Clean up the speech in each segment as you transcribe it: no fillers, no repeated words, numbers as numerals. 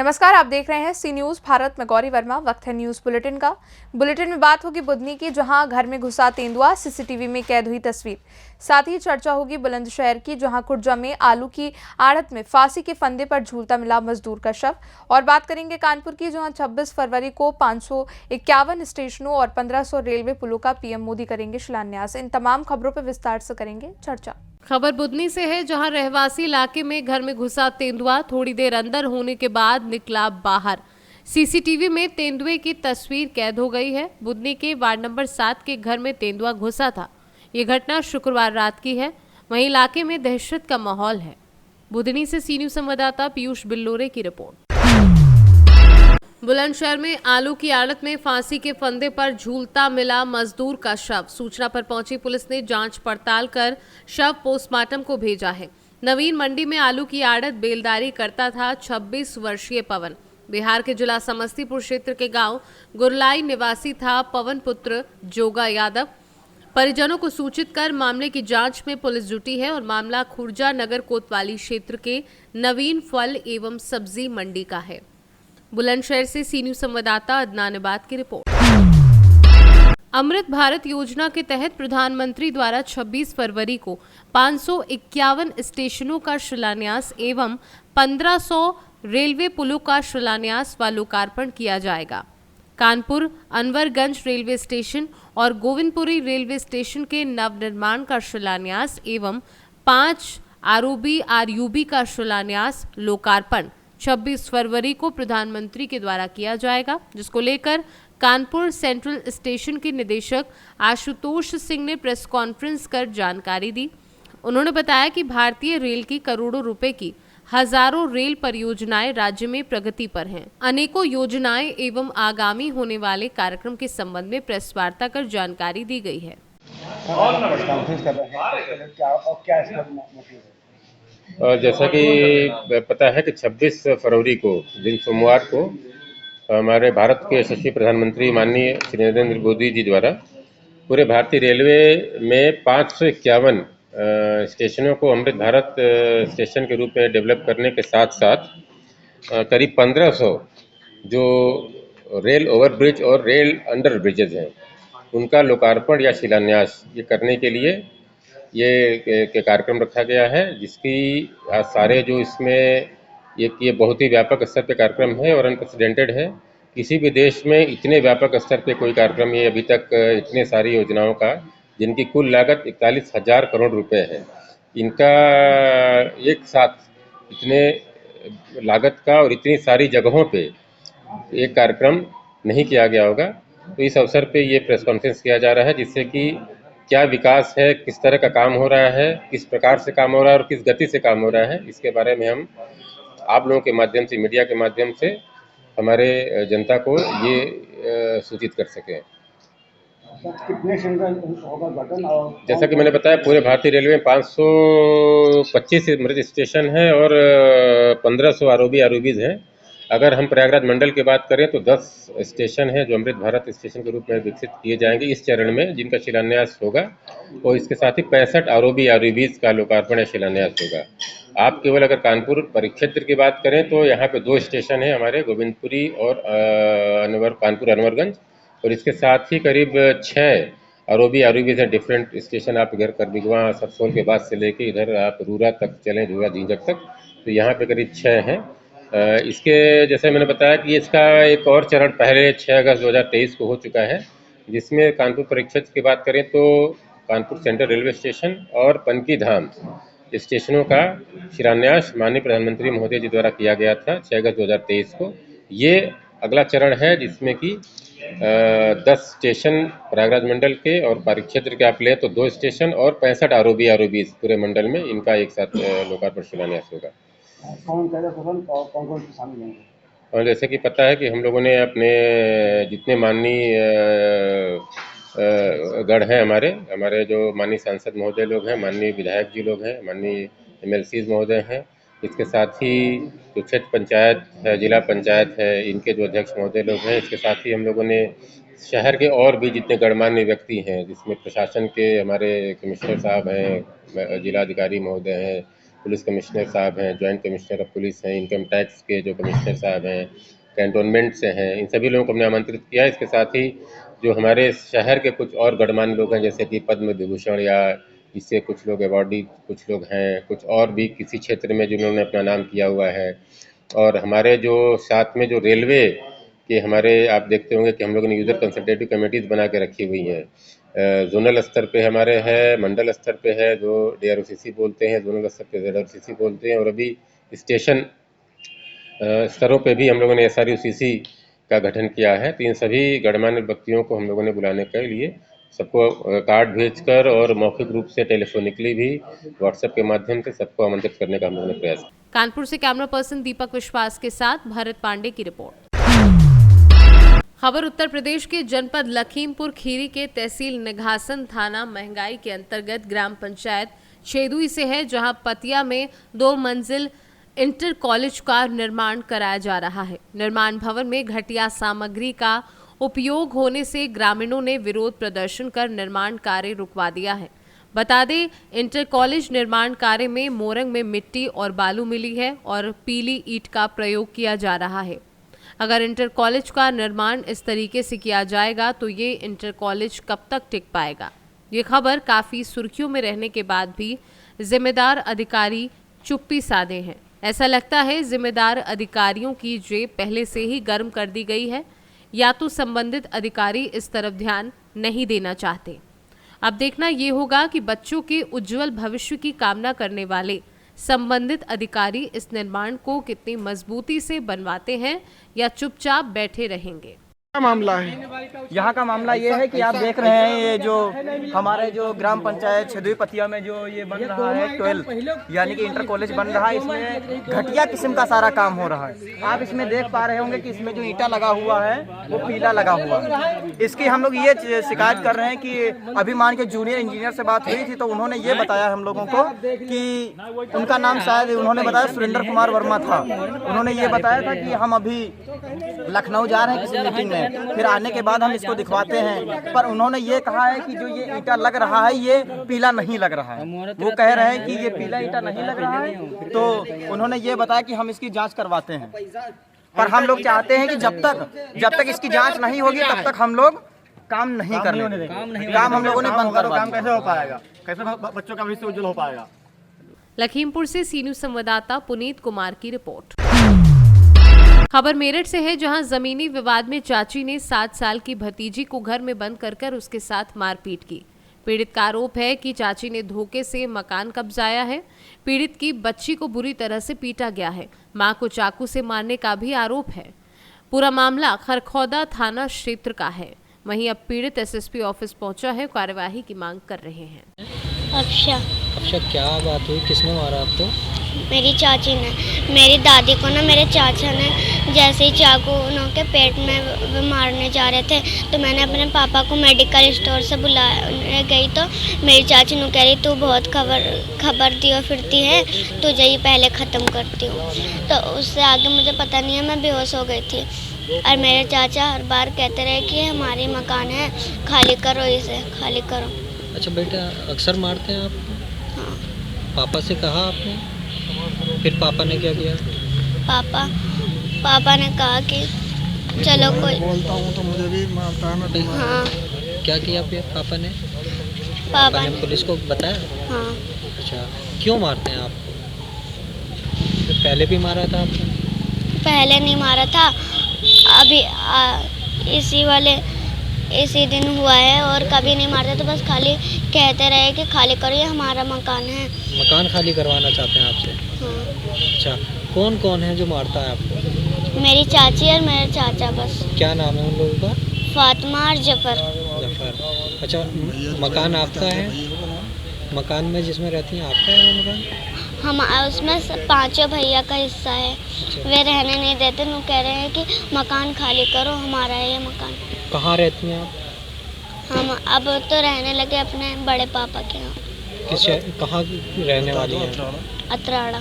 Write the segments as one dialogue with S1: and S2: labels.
S1: नमस्कार, आप देख रहे हैं सी न्यूज भारत में गौरी वर्मा। वक्त है न्यूज बुलेटिन का। बुलेटिन में बात होगी बुधनी की, जहां घर में घुसा तेंदुआ, सीसीटीवी में कैद हुई तस्वीर। साथ ही चर्चा होगी बुलंदशहर की, जहां कुर्जा में आलू की आड़त में फांसी के फंदे पर झूलता मिला मजदूर का शव। और बात करेंगे कानपुर की, जहां 26 फरवरी को 551 स्टेशनों और 1500 रेलवे पुलों का पीएम मोदी करेंगे शिलान्यास। इन तमाम खबरों पर विस्तार से करेंगे चर्चा।
S2: खबर बुधनी से है, जहां रहवासी इलाके में घर में घुसा तेंदुआ थोड़ी देर अंदर होने के बाद निकला बाहर। सीसीटीवी में तेंदुए की तस्वीर कैद हो गई है। बुधनी के वार्ड नंबर 7 के घर में तेंदुआ घुसा था। ये घटना शुक्रवार रात की है। वहीं इलाके में दहशत का माहौल है। बुधनी से सी न्यूज संवाददाता पीयूष बिल्लोरे की रिपोर्ट। बुलंदशहर में आलू की आड़त में फांसी के फंदे पर झूलता मिला मजदूर का शव। सूचना पर पहुंची पुलिस ने जांच पड़ताल कर शव पोस्टमार्टम को भेजा है। नवीन मंडी में आलू की आड़त बेलदारी करता था 26 वर्षीय पवन। बिहार के जिला समस्तीपुर क्षेत्र के गांव गुरलाई निवासी था पवन पुत्र जोगा यादव। परिजनों को सूचित कर मामले की जांच में पुलिस जुटी है और मामला खुर्जा नगर कोतवाली क्षेत्र के नवीन फल एवं सब्जी मंडी का है। बुलंदशहर से सी न्यूज संवाददाता अदनान इबाद की रिपोर्ट। अमृत भारत योजना के तहत प्रधानमंत्री द्वारा 26 फरवरी को 551 स्टेशनों का शिलान्यास एवं 1500 रेलवे पुलों का शिलान्यास व लोकार्पण किया जाएगा। कानपुर अनवरगंज रेलवे स्टेशन और गोविंदपुरी रेलवे स्टेशन के नवनिर्माण का शिलान्यास एवं 5 आरयूबी का शिलान्यास लोकार्पण 26 फरवरी को प्रधानमंत्री के द्वारा किया जाएगा, जिसको लेकर कानपुर सेंट्रल स्टेशन के निदेशक आशुतोष सिंह ने प्रेस कॉन्फ्रेंस कर जानकारी दी। उन्होंने बताया कि भारतीय रेल की करोड़ों रुपए की हजारों रेल परियोजनाएं राज्य में प्रगति पर हैं। अनेकों योजनाएं एवं आगामी होने वाले कार्यक्रम के संबंध में प्रेस वार्ता कर जानकारी दी गई है।
S3: और जैसा कि पता है कि 26 फरवरी को दिन सोमवार को हमारे भारत के यशस्वी प्रधानमंत्री माननीय श्री नरेंद्र मोदी जी द्वारा पूरे भारतीय रेलवे में 551 स्टेशनों को अमृत भारत स्टेशन के रूप में डेवलप करने के साथ साथ करीब 1500 जो रेल ओवरब्रिज और रेल अंडर ब्रिजेज हैं उनका लोकार्पण या शिलान्यास ये करने के लिए ये कार्यक्रम रखा गया है, जिसकी आज सारे जो इसमें ये बहुत ही व्यापक स्तर पे कार्यक्रम है और अनप्रेसिडेंटेड है। किसी भी देश में इतने व्यापक स्तर पे कोई कार्यक्रम ये अभी तक इतने सारी योजनाओं का, जिनकी कुल लागत 41,000 करोड़ रुपए है, इनका एक साथ इतने लागत का और इतनी सारी जगहों पे एक कार्यक्रम नहीं किया गया होगा। तो इस अवसर पे ये प्रेस कॉन्फ्रेंस किया जा रहा है, जिससे कि क्या विकास है, किस तरह का काम हो रहा है, किस प्रकार से काम हो रहा है और किस गति से काम हो रहा है, इसके बारे में हम आप लोगों के माध्यम से, मीडिया के माध्यम से हमारे जनता को ये सूचित कर सकें।
S4: कितने होगा गठन? और
S3: जैसा कि मैंने बताया, पूरे भारतीय रेलवे में 525 अमृत स्टेशन है और 1500 आरओबीज हैं। अगर हम प्रयागराज मंडल की बात करें तो 10 स्टेशन हैं जो अमृत भारत स्टेशन के रूप में विकसित किए जाएंगे इस चरण में, जिनका शिलान्यास होगा, और इसके साथ ही 65 आरओबीज का लोकार्पण या शिलान्यास होगा। आप केवल अगर कानपुर परिक्षेत्र की बात करें तो यहाँ पे 2 स्टेशन हैं हमारे, गोविंदपुरी और कानपुर अनवरगंज, और इसके साथ ही करीब 6 आरओबीज हैं डिफरेंट स्टेशन। आप इधर करबिगवा सरसोल के बाद से लेके इधर आप रूरा तक चलें, रूरा झींझक तक, तो यहाँ पे करीब 6 हैं। इसके जैसे मैंने बताया कि इसका एक और चरण पहले 6 अगस्त 2023 को हो चुका है, जिसमें कानपुर परिक्षेत्र की बात करें तो कानपुर सेंट्रल रेलवे स्टेशन और पनकी धाम स्टेशनों का शिलान्यास माननीय प्रधानमंत्री महोदय जी द्वारा किया गया था 6 अगस्त 2023 को। ये अगला चरण है, जिसमें कि 10 स्टेशन प्रयागराज मंडल के और परिक्षेत्र के आप लें तो 2 स्टेशन और 65 आरओबीज पूरे मंडल में, इनका एक साथ लोकार्पण शिलान्यास होगा।
S4: कौन शामिल होंगे?
S3: और जैसे कि पता है कि हम लोगों ने अपने जितने माननीय गढ़ हैं, हमारे जो माननीय सांसद महोदय लोग हैं, माननीय विधायक जी लोग हैं, माननीय एमएलसीज महोदय हैं, इसके साथ ही जो क्षेत्र पंचायत है, जिला पंचायत है, इनके जो अध्यक्ष महोदय लोग हैं, इसके साथ ही हम लोगों ने शहर के और भी जितने गणमान्य व्यक्ति हैं, जिसमें प्रशासन के हमारे कमिश्नर साहब हैं, जिलाधिकारी महोदय हैं, पुलिस कमिश्नर साहब हैं, जॉइंट कमिश्नर ऑफ पुलिस हैं, इनकम टैक्स के जो कमिश्नर साहब हैं, कैंटोनमेंट से हैं, इन सभी लोगों को हमने आमंत्रित किया है। इसके साथ ही जो हमारे शहर के कुछ और गणमान्य लोग हैं, जैसे कि पद्म विभूषण या इससे कुछ लोग अवॉर्डी कुछ लोग हैं, कुछ और भी किसी क्षेत्र में जिन्होंने अपना नाम किया हुआ है, और हमारे जो साथ में जो रेलवे के हमारे आप देखते होंगे कि हम लोगों ने यूज़र कंसल्टेटिव कमेटीज़ बना के रखी हुई हैं। जोनल स्तर पे हमारे है, मंडल स्तर पे है जो DROCC बोलते हैं, जोनल स्तर पे ZRCC बोलते हैं, और अभी स्टेशन स्तरों पे भी हम लोगों ने SRUCC का गठन किया है। तो इन सभी गणमान्य व्यक्तियों को हम लोगों ने बुलाने के लिए सबको कार्ड भेजकर और मौखिक रूप से टेलीफोनिकली भी व्हाट्सएप के माध्यम से सबको आमंत्रित करने का हम लोगों ने प्रयास किया।
S2: कानपुर से कैमरा पर्सन दीपक विश्वास के साथ भरत पांडे की रिपोर्ट। खबर उत्तर प्रदेश के जनपद लखीमपुर खीरी के तहसील निघासन थाना महंगाई के अंतर्गत ग्राम पंचायत छेदुई से है, जहां पतिया में 2 मंजिल इंटर कॉलेज का निर्माण कराया जा रहा है। निर्माण भवन में घटिया सामग्री का उपयोग होने से ग्रामीणों ने विरोध प्रदर्शन कर निर्माण कार्य रुकवा दिया है। बता दें, इंटर कॉलेज निर्माण कार्य में मोरंग में मिट्टी और बालू मिली है और पीली ईंट का प्रयोग किया जा रहा है। अगर इंटर कॉलेज का निर्माण इस तरीके से किया जाएगा तो ये इंटर कॉलेज कब तक टिक पाएगा। ये खबर काफ़ी सुर्खियों में रहने के बाद भी जिम्मेदार अधिकारी चुप्पी साधे हैं। ऐसा लगता है जिम्मेदार अधिकारियों की जेब पहले से ही गर्म कर दी गई है, या तो संबंधित अधिकारी इस तरफ ध्यान नहीं देना चाहते। अब देखना ये होगा कि बच्चों के उज्जवल भविष्य की कामना करने वाले संबंधित अधिकारी इस निर्माण को कितनी मजबूती से बनवाते हैं या चुपचाप बैठे रहेंगे।
S5: क्या मामला है?
S6: यहाँ का मामला ये है कि आप देख रहे हैं ये जो हमारे जो ग्राम पंचायत छेदुई पतिया में जो ये बन रहा है 12 यानी कि इंटर कॉलेज बन रहा है, इसमें घटिया किस्म का सारा काम हो रहा है। आप इसमें देख पा रहे होंगे कि इसमें जो ईंटा लगा हुआ है वो पीला लगा हुआ है। इसकी हम लोग ये शिकायत कर रहे हैं कि अभी मान के जूनियर इंजीनियर से बात हुई थी तो उन्होंने ये बताया हम लोगों को कि उनका नाम शायद उन्होंने बताया सुरेंद्र कुमार वर्मा था। उन्होंने ये बताया था कि हम अभी लखनऊ जा रहे हैं किसी मीटिंग में, फिर आने के बाद हम इसको दिखवाते हैं। पर उन्होंने ये कहा है कि जो ये ईंटा लग रहा है ये पीला नहीं लग रहा है। वो कह रहे हैं कि ये पीला ईंटा नहीं लग रहा है, तो उन्होंने ये बताया कि हम इसकी जांच करवाते हैं। पर हम लोग चाहते हैं कि जब तक इसकी जांच नहीं होगी तब तक हम लोग काम नहीं करने काम हम लोगों ने बंद करवा।
S5: काम कैसे हो पाएगा? कैसे बच्चों का भविष्य उज्जवल हो पाएगा?
S2: लखीमपुर से सी न्यूज संवाददाता पुनीत कुमार की रिपोर्ट। खबर मेरठ से है, जहां जमीनी विवाद में चाची ने 7 साल की भतीजी को घर में बंद कर उसके साथ मारपीट की। पीड़ित का आरोप है कि चाची ने धोखे से मकान कब्जाया है। पीड़ित की बच्ची को बुरी तरह से पीटा गया है। मां को चाकू से मारने का भी आरोप है। पूरा मामला खरखौदा थाना क्षेत्र का है। वहीं अब पीड़ित SSP ऑफिस पहुंचा है, कार्यवाही की मांग कर रहे हैं।
S7: अफशा, क्या बात हुई? किसने मारा आपको?
S8: मेरी चाची ने। मेरी दादी को ना मेरे चाचा ने जैसे ही चाकू उनके पेट में मारने जा रहे थे तो मैंने अपने पापा को मेडिकल स्टोर से बुलाने गई तो मेरी चाची ने कह रही तू बहुत खबर दी और फिरती है, तुझे ही पहले ख़त्म करती हूँ। तो उससे आगे मुझे पता नहीं है, मैं बेहोश हो गई थी। और मेरे चाचा हर बार कहते रहे कि हमारी मकान है, खाली करो इसे, खाली करो।
S7: अच्छा बेटा, अक्सर मारते हैं आप?
S8: हाँ।
S7: पापा से कहा आपने? फिर पापा ने क्या किया?
S8: पापा ने कहा कि चलो कोई
S5: बोलता हूँ तो मुझे भी मारता है।
S8: हाँ।
S7: क्या किया फिर पापा ने?
S8: पापा
S7: ने पुलिस को बताया?
S8: हाँ।
S7: अच्छा, क्यों मारते हैं आपको? पहले भी मारा था आपने?
S8: पहले नहीं मारा था, अभी इसी दिन हुआ है और कभी नहीं मारते, तो बस खाली कहते रहे कि खाली करो, ये हमारा मकान है।
S7: मकान खाली करवाना चाहते हैं आपसे?
S8: हाँ।
S7: अच्छा, कौन कौन है जो मारता है आपको?
S8: मेरी चाची और मेरे चाचा। बस।
S7: क्या नाम है उन लोगों का?
S8: फातिमा और जफर।
S7: अच्छा, मकान आपका है? मकान में जिसमें रहती हैं आपका है वो मकान?
S8: हम उसमें 5 भैया का हिस्सा है। वे रहने नहीं देते, वो कह रहे हैं कि मकान खाली करो, हमारा है ये मकान।
S7: कहाँ रहती हैं आप?
S8: हम अब तो रहने लगे अपने बड़े पापा के यहाँ।
S7: कहाँ रहने वाली हैं?
S8: अतराड़ा।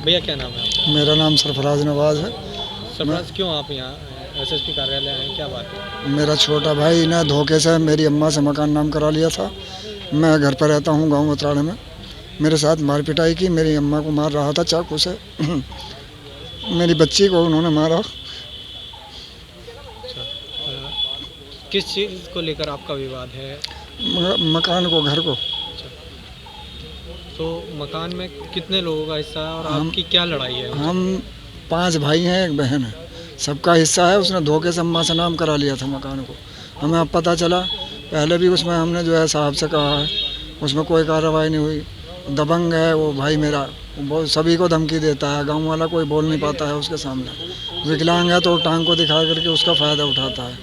S7: भैया क्या नाम है आपका?
S5: मेरा नाम सरफराज नवाज है।
S7: सरफराज, क्यों आप यहाँ SSP कार्यालय आए, क्या बात है?
S5: मेरा छोटा भाई ने धोखे से मेरी अम्मा से मकान नाम करा लिया था मैं घर पर रहता हूँ गांव उत्तरायण में। मेरे साथ मार पिटाई की, मेरी अम्मा को मार रहा था चाकू से। मेरी बच्ची को उन्होंने मारा।
S7: किस चीज़ को लेकर आपका विवाद है?
S5: मकान को, घर को।
S7: तो मकान में कितने लोगों का हिस्सा है और आपकी क्या लड़ाई है?
S5: हम 5 भाई हैं, एक बहन है, सबका हिस्सा है। उसने धोखे से अम्मा से नाम करा लिया था मकान को। हमें अब पता चला, पहले भी उसमें हमने जो है साहब से कहा है, उसमें कोई कार्रवाई नहीं हुई। दबंग है वो भाई मेरा, वो सभी को धमकी देता है। गांव वाला कोई बोल नहीं पाता है उसके सामने। विकलांग है तो टांग को दिखा करके उसका फ़ायदा उठाता है।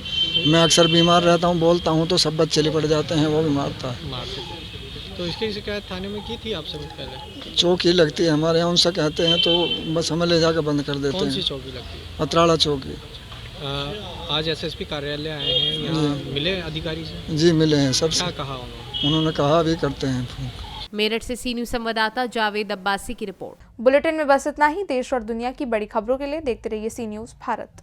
S5: मैं अक्सर बीमार रहता हूँ, बोलता हूँ तो सब बच्चे लिपट जाते हैं, वो भी मारता है।
S7: तो इसकी शिकायत थाने में की थी आपसे पहले?
S5: चौकी लगती है हमारे यहाँ, उनसे कहते हैं तो बस हमें ले जाकर बंद कर देते
S7: कौन सी
S5: हैं।
S7: चौकी लगती है?
S5: अतराड़ा चौकी।
S7: आज एसएसपी कार्यालय आए हैं, यहाँ मिले अधिकारी से?
S5: जी मिले हैं सबसे।
S7: क्या कहा
S5: उन्होंने कहा अभी करते हैं फोन।
S2: मेरठ से सी न्यूज़ संवाददाता जावेद अब्बासी की रिपोर्ट।
S1: बुलेटिन में बस इतना ही। देश और दुनिया की बड़ी खबरों के लिए देखते रहिए सी न्यूज़ भारत।